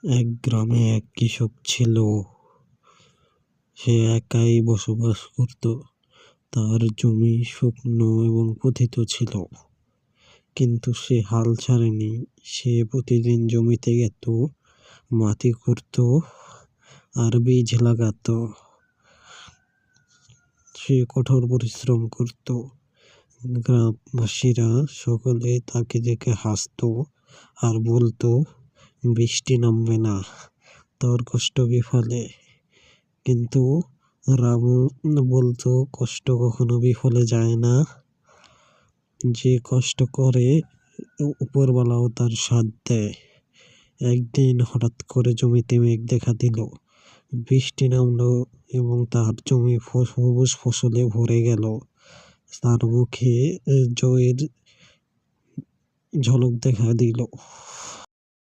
এক গ্রামে এক কৃষক ছিল। সে একাই বসবাস করত। তার জমি শুকনো এবং পতিত ছিল, কিন্তু সে হাল ছাড়েনি। সে প্রতিদিন জমিতে যেত, মাটি খুঁড়ত আর বীজ লাগাত। সে কঠোর পরিশ্রম করত। গ্রামবাসীরা সকলে তাকে দেখে হাসতো আর বলতো, বৃষ্টি নামবে না, তোর কষ্ট বিফলে। কিন্তু রামু বলতো, কষ্ট কখনো বিফলে যায় না। যে কষ্ট করে উপরওয়ালাও তার সাথ দেয়। একদিন হঠাৎ করে জমিতে মেঘ দেখা দিল। বৃষ্টি নামলো এবং তার জমি সবুজ ফসলে ভরে গেল। তার মুখে জয়ের ঝলক দেখা দিল।